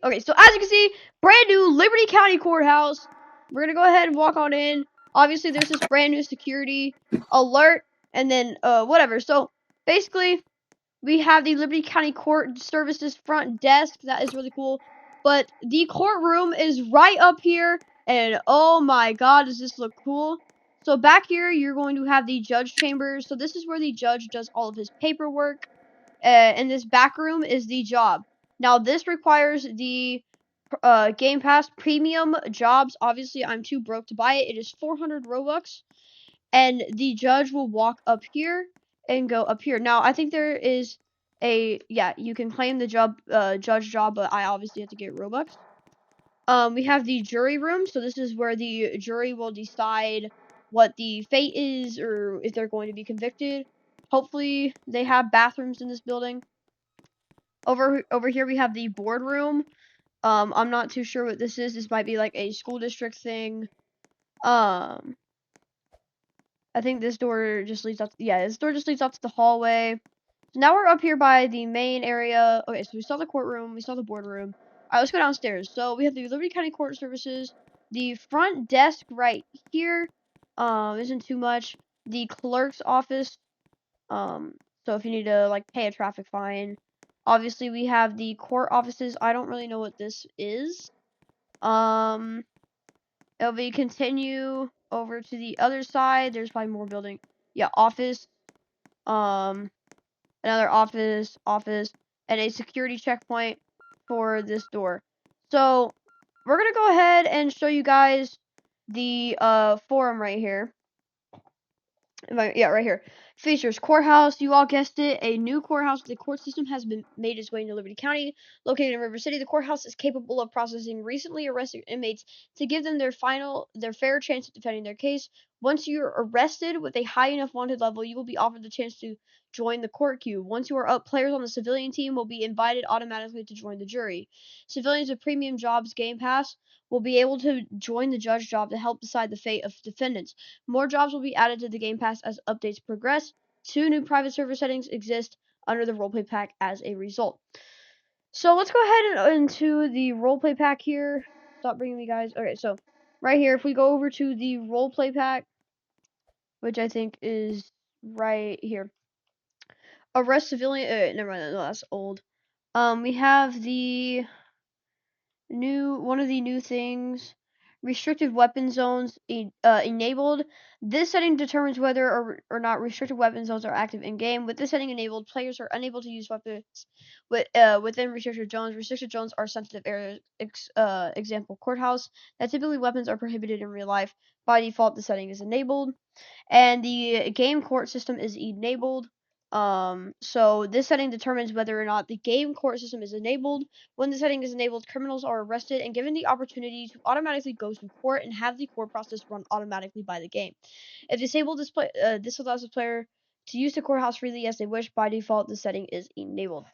Okay, so as you can see, brand new Liberty County Courthouse. We're gonna go ahead and walk on in. Obviously, there's this brand new security alert, and then whatever. So basically, we have the Liberty County Court Services front desk. That is really cool. But the courtroom is right up here, and oh my god, does this look cool? So back here, you're going to have the judge chambers. So this is where the judge does all of his paperwork. And this back room is the job. Now, this requires the Game Pass premium jobs. Obviously, I'm too broke to buy it. It is 400 Robux. And the judge will walk up here and go up here. Now, I think there is you can claim the judge job, but I obviously have to get Robux. We have the jury room. So this is where the jury will decide what the fate is or if they're going to be convicted. Hopefully, they have bathrooms in this building. Over here we have the boardroom. I'm not too sure what this is. This might be like a school district thing. I think this door just leads up. Yeah, this door just leads up to the hallway. So now we're up here by the main area. Okay, so we saw the courtroom. We saw the boardroom. All right, let's go downstairs. So we have the Liberty County Court Services. The front desk right here isn't too much. The clerk's office. So if you need to like pay a traffic fine. Obviously, we have the court offices. I don't really know what this is. It'll be continue over to the other side. There's probably more building. Yeah, office. Another office, and a security checkpoint for this door. So we're gonna go ahead and show you guys the forum right here. Yeah, right here. Features courthouse. You all guessed it. A new courthouse. The court system has been made its way into Liberty County, located in River City. The courthouse is capable of processing recently arrested inmates to give them their fair chance at defending their case. Once you're arrested with a high enough wanted level, you will be offered the chance to join the court queue. Once you are up, players on the civilian team will be invited automatically to join the jury. Civilians with premium jobs Game Pass will be able to join the judge job to help decide the fate of defendants. More jobs will be added to the Game Pass as updates progress. 2 new private server settings exist under the roleplay pack as a result. So let's go ahead and into the roleplay pack here. Stop bringing me, guys. Okay, so right here, if we go over to the roleplay pack, which I think is right here. Arrest civilian. Never mind. No, that's old. We have the one of the new things. Restricted weapon zones enabled. This setting determines whether or not restricted weapon zones are active in game. With this setting enabled, players are unable to use weapons within restricted zones. Restricted zones are sensitive areas. Example: courthouse. That typically weapons are prohibited in real life. By default, the setting is enabled, and the game court system is enabled. So this setting determines whether or not the game court system is enabled. When the setting is enabled, criminals are arrested and given the opportunity to automatically go to court and have the court process run automatically by the game. If disabled, this allows the player to use the courthouse freely as they wish. By default, the setting is enabled.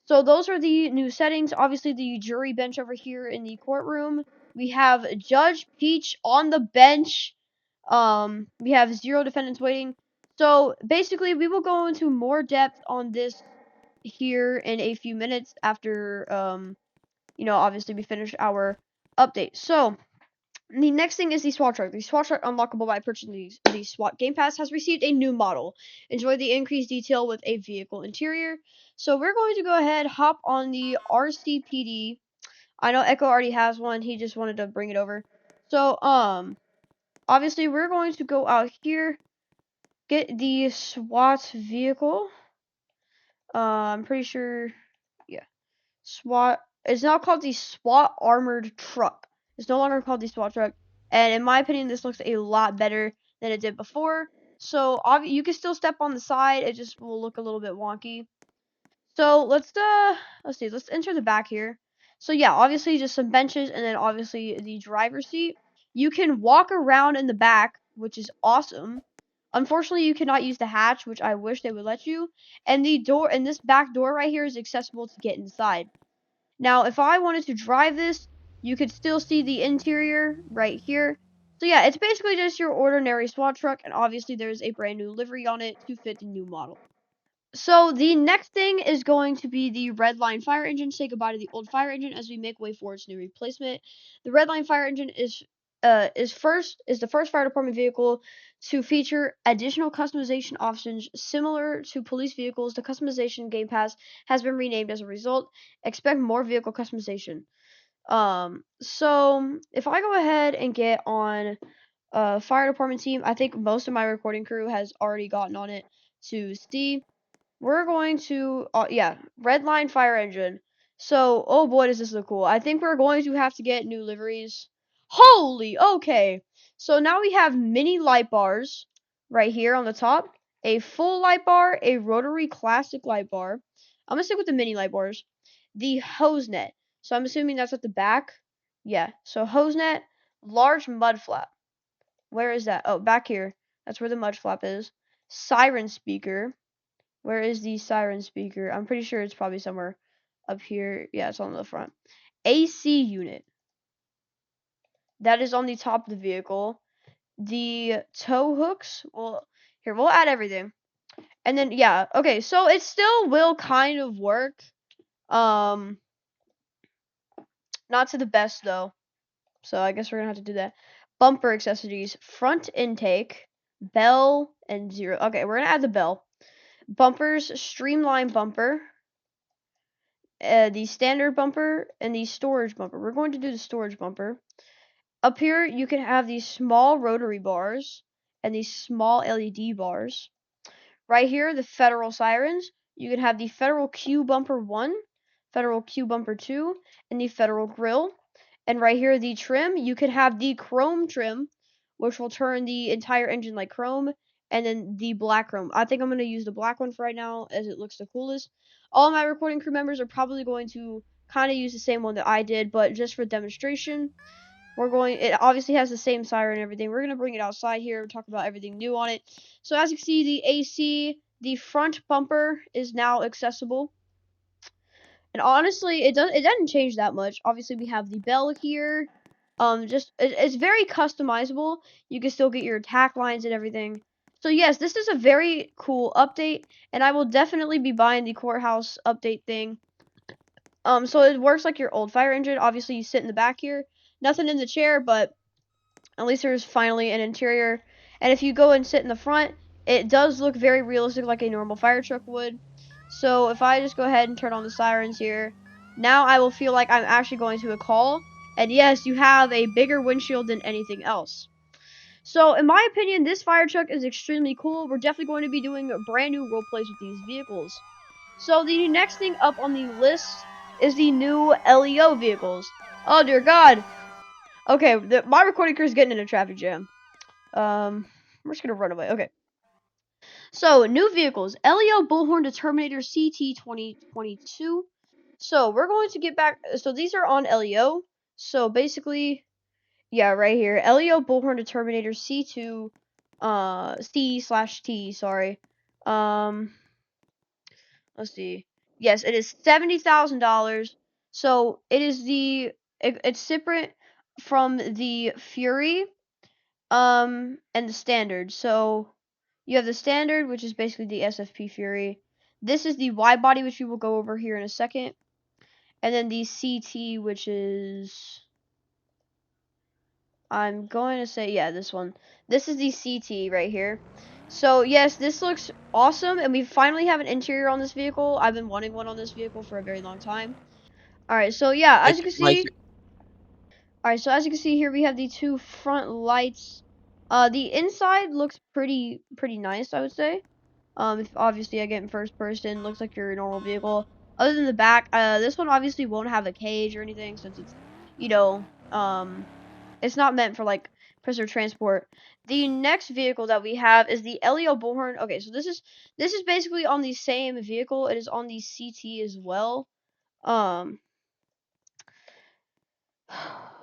So those are the new settings. Obviously, the jury bench over here in the courtroom. We have Judge Peach on the bench. We have 0 defendants waiting. So basically, we will go into more depth on this here in a few minutes after, obviously we finish our update. So the next thing is the SWAT truck. The SWAT truck, unlockable by purchasing the SWAT Game Pass, has received a new model. Enjoy the increased detail with a vehicle interior. So we're going to go ahead, hop on the RCPD. I know Echo already has one. He just wanted to bring it over. So, obviously we're going to go out here. Get the SWAT vehicle. I'm pretty sure, yeah. SWAT. It's now called the SWAT armored truck. It's no longer called the SWAT truck. And in my opinion, this looks a lot better than it did before. So you can still step on the side. It just will look a little bit wonky. So let's see. Let's enter the back here. So yeah, obviously just some benches and then obviously the driver's seat. You can walk around in the back, which is awesome. Unfortunately, you cannot use the hatch, which I wish they would let you. And the door, and this back door right here is accessible to get inside. Now, if I wanted to drive this, you could still see the interior right here. So yeah, it's basically just your ordinary SWAT truck, and obviously there's a brand new livery on it to fit the new model. So the next thing is going to be the red line fire engine. Say goodbye to the old fire engine as we make way for its new replacement. The red line fire engine is the first fire department vehicle to feature additional customization options similar to police vehicles. The customization game pass has been renamed as a result. Expect more vehicle customization. So if I go ahead and get on fire department team, I think most of my recording crew has already gotten on it to see. We're going to, yeah, red line fire engine. So, oh boy, does this look cool. I think we're going to have to get new liveries. Holy, okay. So now we have mini light bars right here on the top. A full light bar, a rotary classic light bar. I'm going to stick with the mini light bars. The hose net. So I'm assuming that's at the back. Yeah, so hose net, large mud flap. Where is that? Oh, back here. That's where the mud flap is. Siren speaker. Where is the siren speaker? I'm pretty sure it's probably somewhere up here. Yeah, it's on the front. AC unit. That is on the top of the vehicle. The tow hooks. Well, here, we'll add everything. And then, yeah, okay, so it still will kind of work. Not to the best, though. So I guess we're gonna have to do that. Bumper accessories. Front intake. Bell and zero. Okay, we're gonna add the bell. Bumpers. Streamline bumper. The standard bumper and the storage bumper. We're going to do the storage bumper. Up here, you can have these small rotary bars and these small LED bars. Right here, the federal sirens. You can have the federal Q bumper 1, federal Q bumper 2, and the federal grill. And right here, the trim. You can have the chrome trim, which will turn the entire engine like chrome, and then the black chrome. I think I'm going to use the black one for right now as it looks the coolest. All my recording crew members are probably going to kind of use the same one that I did, but just for demonstration, it obviously has the same siren and everything. We're going to bring it outside here and talk about everything new on it. So as you can see, the AC, the front bumper is now accessible. And honestly, it doesn't change that much. Obviously, we have the bell here. It's very customizable. You can still get your attack lines and everything. So yes, this is a very cool update, and I will definitely be buying the Courthouse update thing. So it works like your old fire engine. Obviously, you sit in the back here. Nothing in the chair, but at least there's finally an interior. And if you go and sit in the front, it does look very realistic like a normal fire truck would. So if I just go ahead and turn on the sirens here, now I will feel like I'm actually going to a call. And yes, you have a bigger windshield than anything else. So in my opinion, this fire truck is extremely cool. We're definitely going to be doing brand new role plays with these vehicles. So the next thing up on the list is the new LEO vehicles. Oh dear God. Okay, my recording crew is getting in a traffic jam. We're just gonna run away. Okay. So, new vehicles. LEO Bullhorn Determinator CT 2022. So, we're going to get back. So, these are on LEO. So, basically, yeah, right here. LEO Bullhorn Determinator C2, C/T, sorry. Let's see. Yes, it is $70,000. So, it's separate from the Fury, and the standard. So you have the standard, which is basically the SFP Fury. This is the wide body, which we will go over here in a second. And then the CT, which is, I'm going to say, yeah, this one. This is the CT right here. So yes, this looks awesome, and we finally have an interior on this vehicle. I've been wanting one on this vehicle for a very long time. Alright, so yeah, as you can see, alright, so as you can see here, we have the two front lights. The inside looks pretty nice, I would say. If obviously I get in first person, looks like your normal vehicle. Other than the back, this one obviously won't have a cage or anything since it's, you know, it's not meant for like prisoner transport. The next vehicle that we have is the LEO Bullhorn. Okay, so this is basically on the same vehicle. It is on the CT as well.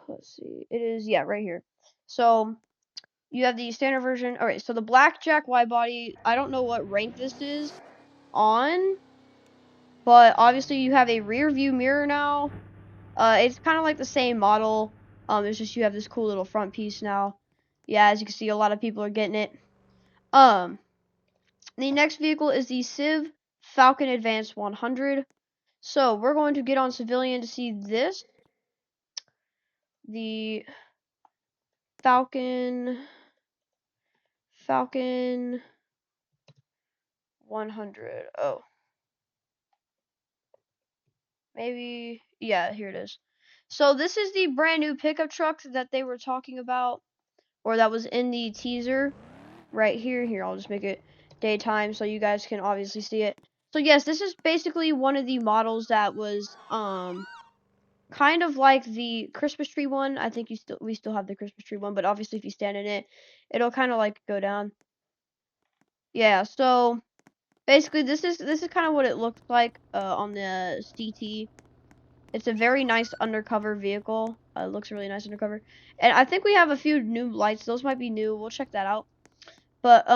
Let's see. It is, yeah, right here. So you have the standard version. Alright, so the blackjack wide body, I don't know what rank this is on, but obviously you have a rear view mirror now. It's kind of like the same model. It's just you have this cool little front piece now. Yeah, as you can see, a lot of people are getting it. The next vehicle is the Civ Falcon Advanced 100. So we're going to get on civilian to see this. The Falcon 100. Oh. Maybe, yeah, here it is. So this is the brand new pickup truck that they were talking about, or that was in the teaser right here. Here, I'll just make it daytime so you guys can obviously see it. So yes, this is basically one of the models that was kind of like the Christmas tree one. I think we still have the Christmas tree one, but obviously if you stand in it, it'll kind of like go down. Yeah, so basically this is kind of what it looks like on the CT. It's a very nice undercover vehicle. It looks really nice undercover. And I think we have a few new lights. Those might be new. We'll check that out. But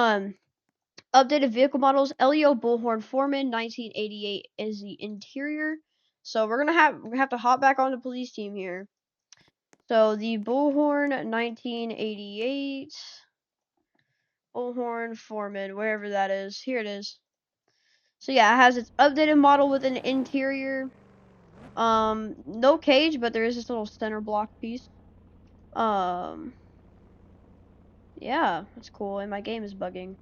updated vehicle models. Leo Bullhorn Foreman 1988 is the interior. So we're gonna have to hop back on the police team here. So the Bullhorn 1988 Bullhorn Foreman, wherever that is. Here it is. So yeah, it has its updated model with an interior. No cage, but there is this little center block piece. Yeah, that's cool. And my game is bugging.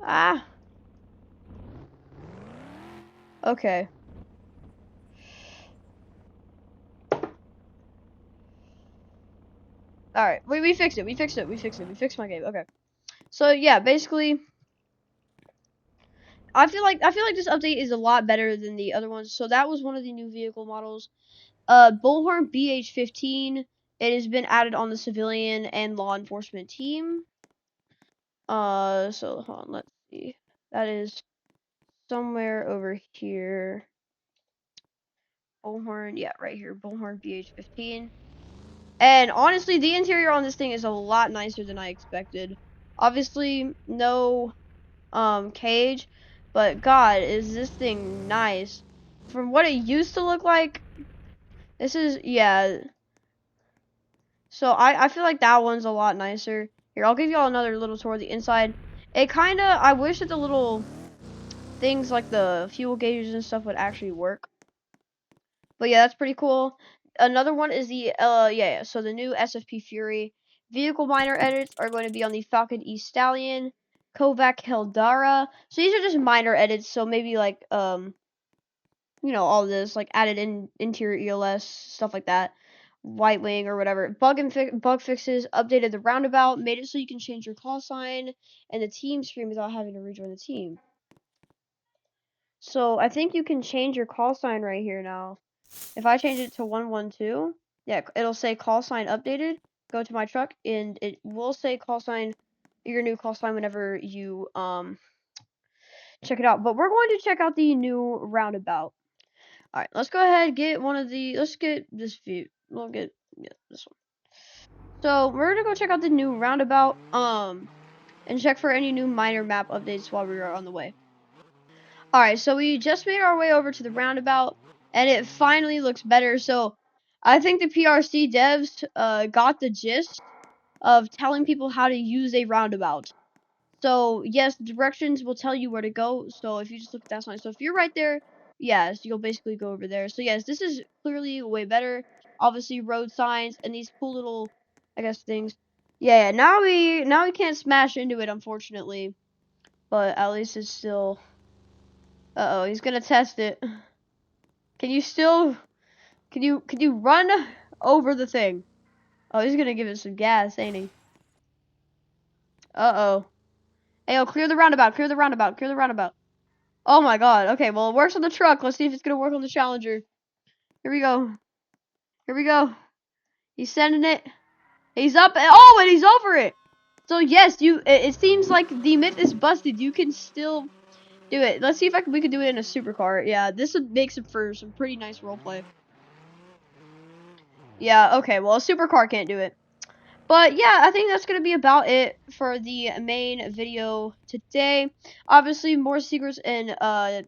Ah. Okay. All right. We fixed it. We fixed it. We fixed it. We fixed my game. Okay. So yeah, basically, I feel like this update is a lot better than the other ones. So that was one of the new vehicle models. Bullhorn BH15. It has been added on the civilian and law enforcement team. So hold on. Let's see. That is somewhere over here. Bullhorn, yeah, right here. Bullhorn BH15. And honestly, the interior on this thing is a lot nicer than I expected. Obviously, no cage, but God, is this thing nice. From what it used to look like, this is, yeah. So I feel like that one's a lot nicer. Here, I'll give y'all another little tour of the inside. It kinda, I wish that the little things like the fuel gauges and stuff would actually work. But yeah, that's pretty cool. Another one is the yeah. So the new SFP Fury vehicle minor edits are going to be on the Falcon East Stallion, Kovac Heldara. So these are just minor edits. So maybe like you know, all this like added in interior ELS stuff like that, White Wing or whatever. Bug fixes, updated the roundabout, made it so you can change your call sign and the team screen without having to rejoin the team. So I think you can change your call sign right here now. If I change it to 112, yeah, it'll say call sign updated. Go to my truck, and it will say call sign, your new call sign whenever you check it out. But we're going to check out the new roundabout. All right, let's go ahead and get one of the. Let's get this view. We'll get this one. So we're gonna go check out the new roundabout. And check for any new minor map updates while we are on the way. All right, so we just made our way over to the roundabout, and it finally looks better. So I think the PRC devs got the gist of telling people how to use a roundabout. So yes, the directions will tell you where to go. So if you just look at that sign, so if you're right there, yes, you'll basically go over there. So yes, this is clearly way better. Obviously, road signs and these cool little, I guess, things. Yeah, now we can't smash into it, unfortunately, but at least it's still. Uh-oh, he's gonna test it. Can you run over the thing? Oh, he's gonna give it some gas, ain't he? Uh-oh. Hey, yo, clear the roundabout, clear the roundabout, clear the roundabout. Oh my god, okay, well, it works on the truck. Let's see if it's gonna work on the Challenger. Here we go. Here we go. He's sending it. He's up, oh, and he's over it! So yes, it seems like the myth is busted. You can still do it. Let's see if we can do it in a supercar. Yeah, this would make for some pretty nice roleplay. Yeah, okay, well, a supercar can't do it. But yeah, I think that's going to be about it for the main video today. Obviously, more secrets and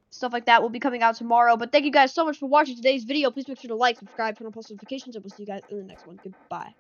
stuff like that will be coming out tomorrow. But thank you guys so much for watching today's video. Please make sure to like, subscribe, turn on post notifications, and we'll see you guys in the next one. Goodbye.